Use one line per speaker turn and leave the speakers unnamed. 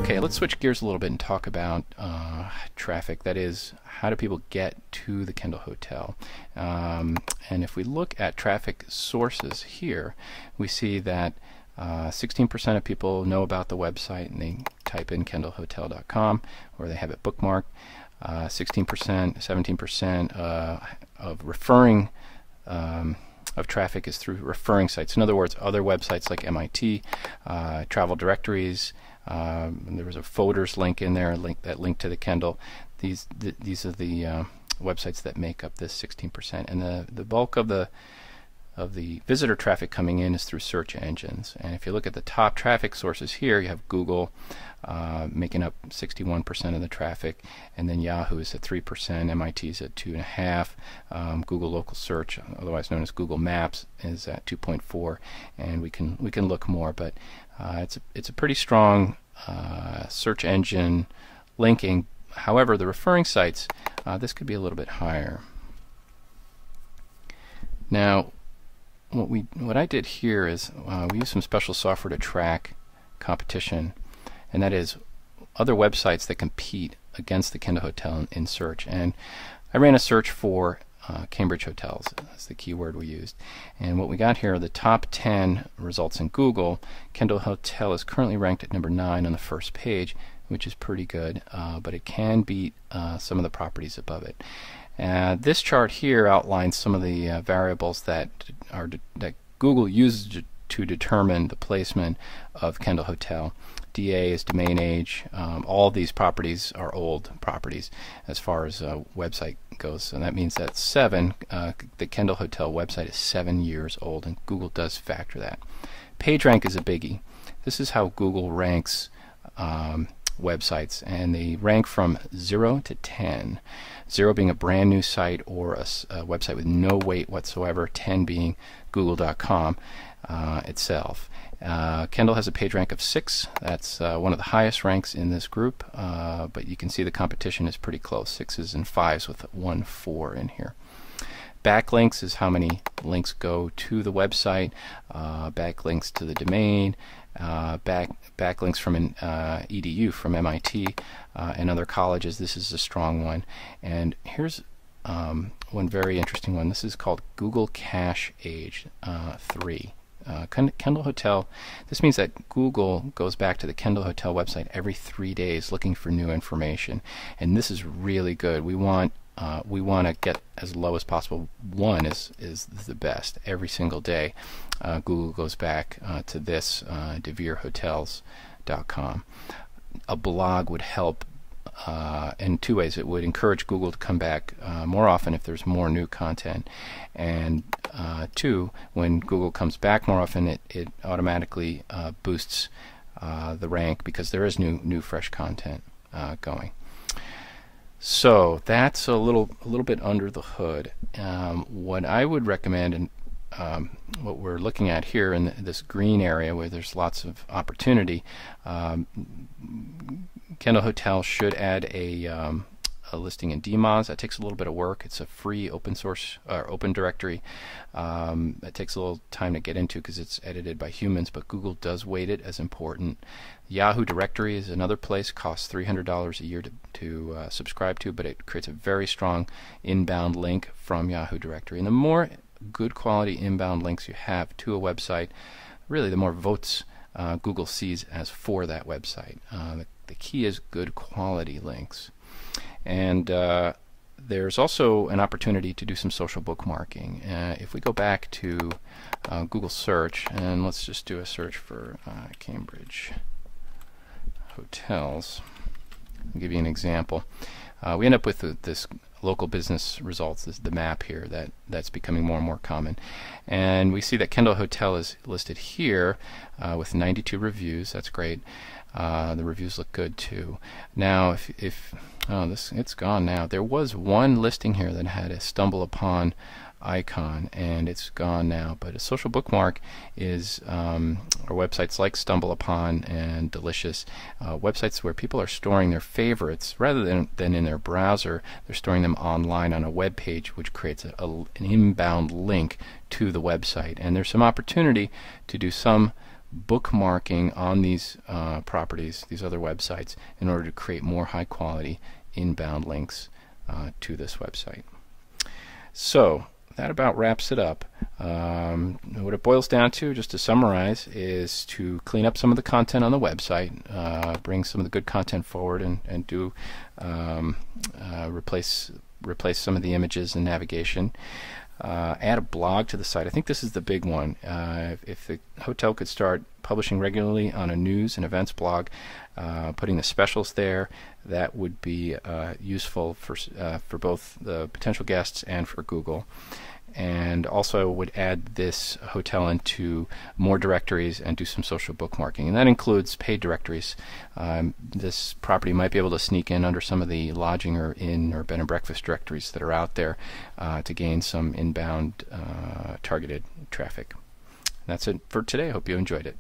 Okay, let's switch gears a little bit and talk about traffic. That is, how do people get to the Kendall Hotel? And if we look at traffic sources here, we see that 16% of people know about the website and they type in kendallhotel.com or they have it bookmarked. 16%, 17% of referring of traffic is through referring sites. In other words, other websites like MIT, travel directories. There was a folders link in there, that link to the Kendall. These are the websites that make up this 16%, and the bulk of the visitor traffic coming in is through search engines. And if you look at the top traffic sources here, you have Google making up 61% of the traffic, and then Yahoo is at 3%, MIT is at 2.5%, Google Local Search, otherwise known as Google Maps, is at 2.4%, and we can look more, but it's a pretty strong search engine linking. However, the referring sites, this could be a little bit higher. Now, what I did here is we used some special software to track competition, and that is other websites that compete against the Kendall Hotel in search. And I ran a search for Cambridge hotels. That's the keyword we used. And what we got here are the top 10 results in Google. Kendall Hotel is currently ranked at number 9 on the first page, which is pretty good, but it can beat some of the properties above it. This chart here outlines some of the variables that Google uses to determine the placement of Kendall Hotel. DA is domain age. All of these properties are old properties as far as website goes, and that means that the Kendall Hotel website is 7 years old, and Google does factor that. PageRank is a biggie. This is how Google ranks websites, and they rank from 0 to 10. 0 being a brand new site or a website with no weight whatsoever, 10 being google.com itself. Kendall has a page rank of 6. That's one of the highest ranks in this group, but you can see the competition is pretty close, 6s and 5s with 1 4 in here. Backlinks is how many links go to the website, backlinks to the domain, backlinks from an edu from MIT and other colleges. This is a strong one. And here's one very interesting one. This is called Google Cache Age 3. Kendall Hotel, this means that Google goes back to the Kendall Hotel website every 3 days looking for new information, and this is really good. We want to get as low as possible. 1 is the best. Every single day Google goes back to this, deverehotels.com. A blog would help in 2 ways. It would encourage Google to come back more often if there's more new content, and 2, when Google comes back more often, it automatically boosts the rank because there is new fresh content going. So that's a little bit under the hood. What I would recommend, and what we're looking at here in this green area where there's lots of opportunity, Kendall Hotel should add a listing in DMOZ. That takes a little bit of work. It's a free open source or open directory. It takes a little time to get into because it's edited by humans, but Google does weight it as important. Yahoo directory is another place, costs $300 a year to subscribe to, but it creates a very strong inbound link from Yahoo directory. And the more good quality inbound links you have to a website, really the more votes Google sees as for that website. The key is good quality links. And there's also an opportunity to do some social bookmarking. If we go back to Google search, and let's just do a search for Cambridge hotels. I'll give you an example. We end up with this local business results. This is the map here that's becoming more and more common, and we see that Kendall Hotel is listed here with 92 reviews. That's great. The reviews look good too. Now it's gone now. There was one listing here that had a stumble upon icon, and it's gone now. But a social bookmark is or websites like Stumble Upon and Delicious, websites where people are storing their favorites rather than in their browser. They're storing them online on a web page, which creates an inbound link to the website. And there's some opportunity to do some bookmarking on these properties, these other websites, in order to create more high quality inbound links to this website. So that about wraps it up. What it boils down to, just to summarize, is to clean up some of the content on the website, bring some of the good content forward, and do replace some of the images and navigation. Add a blog to the site. I think this is the big one. If the hotel could start publishing regularly on a news and events blog, putting the specials there, that would be useful for both the potential guests and for Google. And also would add this hotel into more directories and do some social bookmarking, and that includes paid directories. This property might be able to sneak in under some of the lodging or inn or bed and breakfast directories that are out there to gain some inbound targeted traffic. That's it for today. I hope you enjoyed it.